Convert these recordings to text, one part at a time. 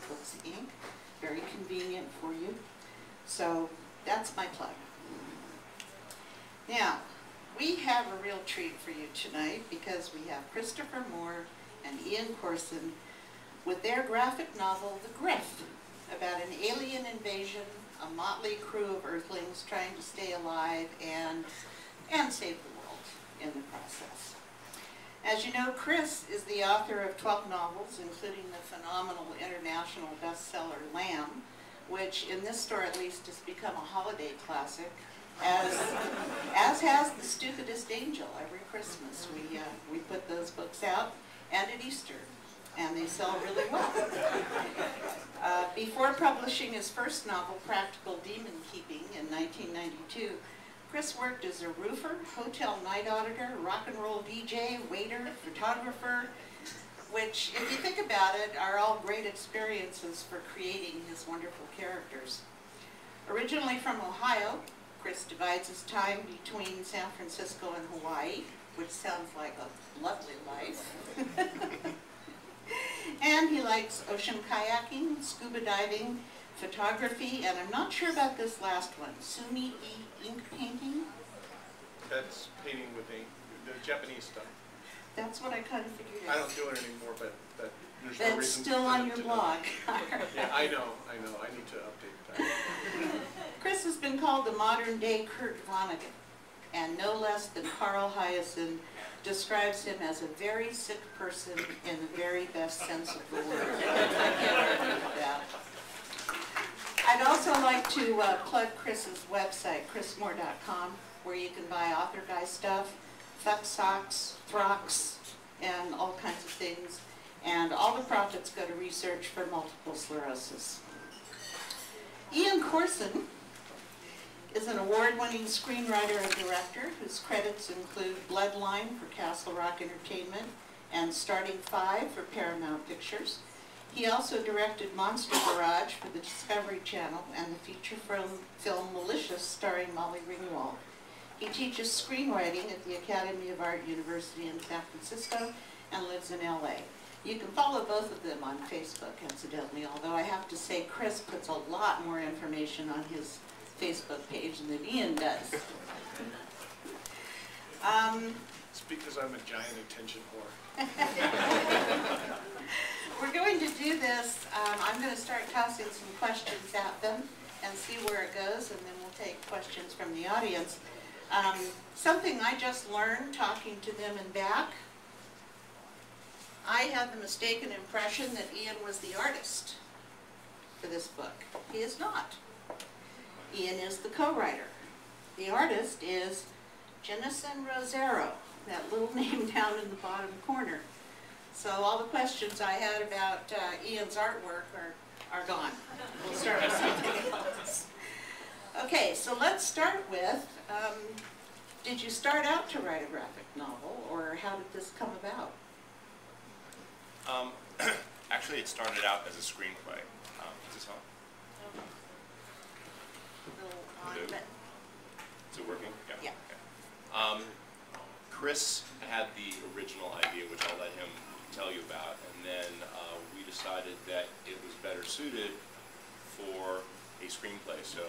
Books, Inc. Very convenient for you. So that's my plug. Now, we have a real treat for you tonight because we have Chistopher Moore and Ian Corson with their graphic novel, The Griff, about an alien invasion, a motley crew of Earthlings trying to stay alive and save the world in the process. As you know, Chris is the author of 12 novels, including the phenomenal international bestseller Lamb, which in this store at least has become a holiday classic, as has The Stupidest Angel. Every Christmas we put those books out, and at Easter, and they sell really well. Before publishing his first novel, Practical Demon Keeping, in 1992, Chris worked as a roofer, hotel night auditor, rock and roll DJ, waiter, photographer, which, if you think about it, are all great experiences for creating his wonderful characters. Originally from Ohio, Chris divides his time between San Francisco and Hawaii, which sounds like a lovely life. And he likes ocean kayaking, scuba diving, photography, and I'm not sure about this last one, ink painting? That's painting with ink, the Japanese stuff. That's what I kind of figured out. I don't do it anymore, but there's no reason. That's still on your blog. Yeah, I know, I need to update that. Chris has been called the modern-day Kurt Vonnegut, and no less than Carl Hyacin describes him as a very sick person in the very best sense of the word. I can't argue with that. I'd also like to plug Chris's website, chrismore.com, where you can buy author guy stuff, fuck socks, frocks, and all kinds of things. And all the profits go to research for multiple sclerosis. Ian Corson is an award-winning screenwriter and director whose credits include Bloodline for Castle Rock Entertainment and Starting Five for Paramount Pictures. He also directed Monster Garage for the Discovery Channel and the feature film Malicious starring Molly Ringwald. He teaches screenwriting at the Academy of Art University in San Francisco and lives in LA. You can follow both of them on Facebook, incidentally, although I have to say Chris puts a lot more information on his Facebook page than Ian does. It's because I'm a giant attention whore. We're going to do this. I'm going to start tossing some questions at them and see where it goes, and then we'll take questions from the audience. Something I just learned talking to them and back, I had the mistaken impression that Ian was the artist for this book. He is not. Ian is the co-writer. The artist is Jennison Rosero, that little name down in the bottom corner. So all the questions I had about Ian's artwork are gone. We'll start with something else. Okay, so let's start with, did you start out to write a graphic novel, or how did this come about? Actually, it started out as a screenplay. Is this on? Is it working? Yeah. Okay. Chris had the original idea, which I'll let him tell you about, and then we decided that it was better suited for a screenplay. So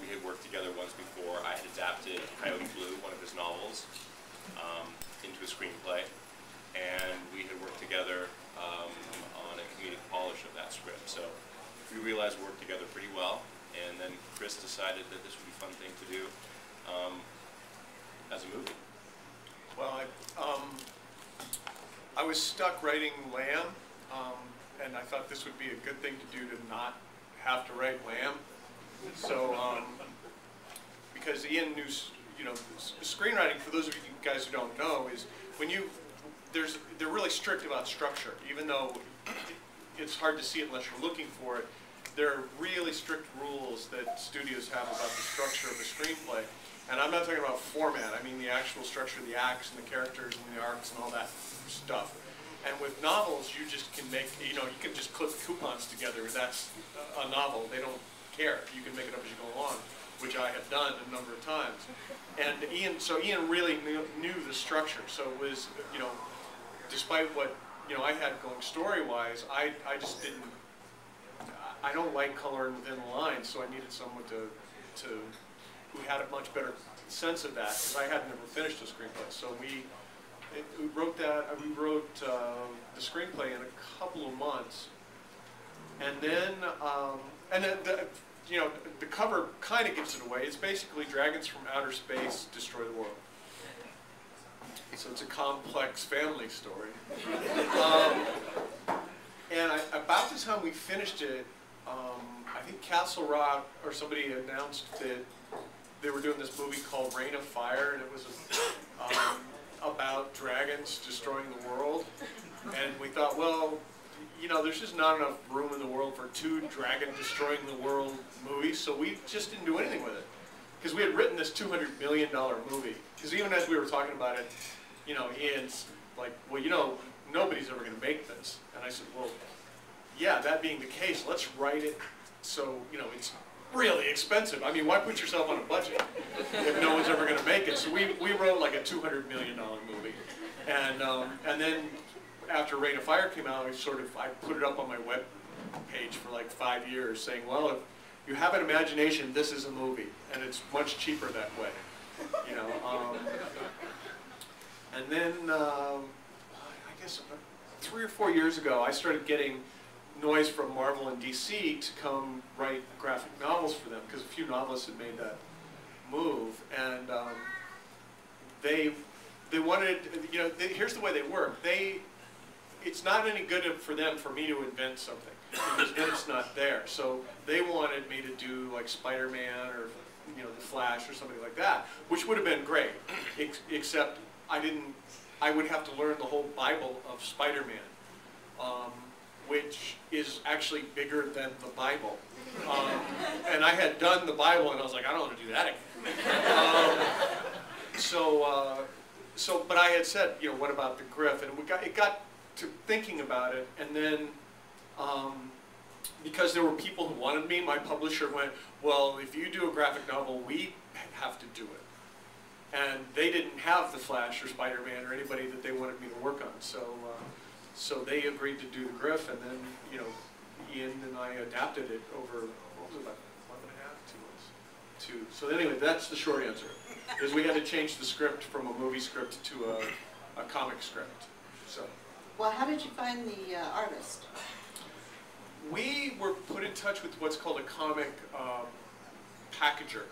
we had worked together once before. I had adapted Coyote Blue, one of his novels, into a screenplay, and we had worked together on a comedic polish of that script. So we realized we worked together pretty well, and then Chris decided that this would be a fun thing to do as a movie. Well, I was stuck writing Lamb, and I thought this would be a good thing to do to not have to write Lamb. So, because Ian knew, screenwriting, for those of you guys who don't know, is when they're really strict about structure. Even though it's hard to see it unless you're looking for it, there are really strict rules that studios have about the structure of a screenplay. And I'm not talking about format, I mean the actual structure of the acts and the characters and the arcs and all that stuff. And with novels, you just can make, you can just clip coupons together. That's a novel. They don't care. You can make it up as you go along, which I have done a number of times. And Ian really knew the structure. So it was, despite what I had going story-wise, I just didn't I don't like coloring within the lines, so I needed someone who had a much better sense of that, because I had never finished a screenplay. So we wrote the screenplay in a couple of months, and then the cover kind of gives it away. It's basically dragons from outer space destroy the world. So it's a complex family story. And about the time we finished it, I think Castle Rock or somebody announced that they were doing this movie called Reign of Fire, and it was about dragons destroying the world. And we thought, well, there's just not enough room in the world for 2 dragon destroying the world movies, so we just didn't do anything with it. Because we had written this $200 million movie. Because even as we were talking about it, Ian's like, well, nobody's ever going to make this. And I said, well, yeah, that being the case, let's write it so, it's really expensive. I mean, why put yourself on a budget if no one's ever going to make it? So we wrote like a $200 million movie. And then after Reign of Fire came out, I put it up on my web page for like 5 years saying, well, if you have an imagination, this is a movie. And it's much cheaper that way. And then, I guess 3 or 4 years ago, I started getting noise from Marvel and DC to come write graphic novels for them, because a few novelists had made that move. And they wanted, here's the way they work. It's not any good for them for me to invent something, because then it's not there. So they wanted me to do like Spider-Man or the Flash or something like that, which would have been great, except I would have to learn the whole Bible of Spider-Man, which is actually bigger than the Bible. And I had done the Bible, and I was like, I don't want to do that again. But I had said, what about the Griff? And it got to thinking about it, and then because there were people who wanted me, my publisher went, well, if you do a graphic novel, we have to do it. And they didn't have the Flash or Spider-Man or anybody that they wanted me to work on. So they agreed to do the Griff, and then, Ian and I adapted it over, what was it, about 1.5, 2 months? So anyway, that's the short answer, is we had to change the script from a movie script to a comic script. So. Well, how did you find the artist? We were put in touch with what's called a comic packager.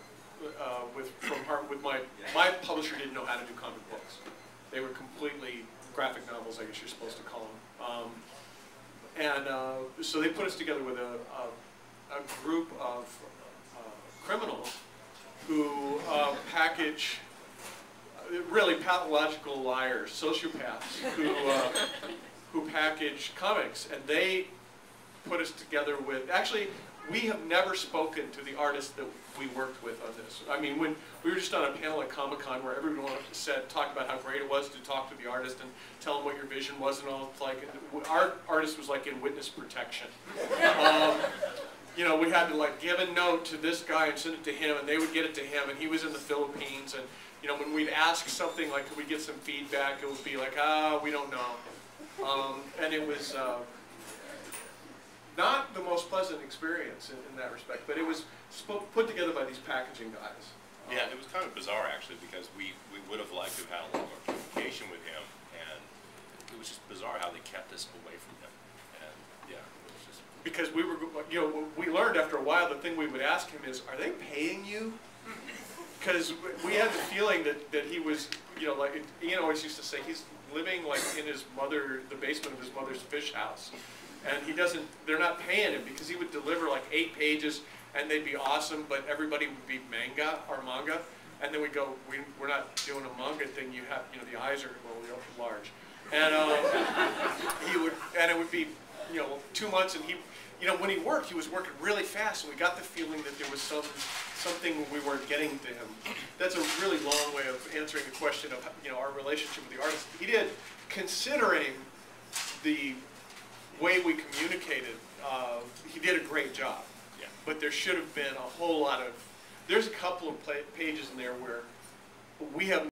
My publisher didn't know how to do comic books. They were completely graphic novels, I guess you're supposed to call them. So they put us together with a group of criminals who package really pathological liars, sociopaths, who package comics, and they put us together with, actually, we have never spoken to the artists that we worked with on this. I mean, when we were just on a panel at Comic-Con where everyone talked about how great it was to talk to the artist and tell them what your vision was and all. Like, our artist was like in witness protection. We had to like give a note to this guy and send it to him, and they would get it to him, and he was in the Philippines. And when we'd ask something like, could we get some feedback, it would be like, we don't know. And it was not the most pleasant experience in that respect, but it was put together by these packaging guys. Yeah, it was kind of bizarre actually, because we would have liked to have had a lot more communication with him, and it was just bizarre how they kept us away from him. And yeah, it was just because we learned after a while, the thing we would ask him is, are they paying you? Because we had the feeling that he was, like Ian always used to say, he's living like in the basement of his mother's fish house. And they're not paying him, because he would deliver like 8 pages and they'd be awesome, but everybody would be manga. And then we'd go, we're not doing a manga thing, the eyes are really large. And it would be, 2 months, and when he worked, he was working really fast, and we got the feeling that there was something we weren't getting to him. That's a really long way of answering the question of, our relationship with the artist. He did, considering the way we communicated, he did a great job. Yeah. But there should have been a whole lot of, there's a couple of pages in there where we have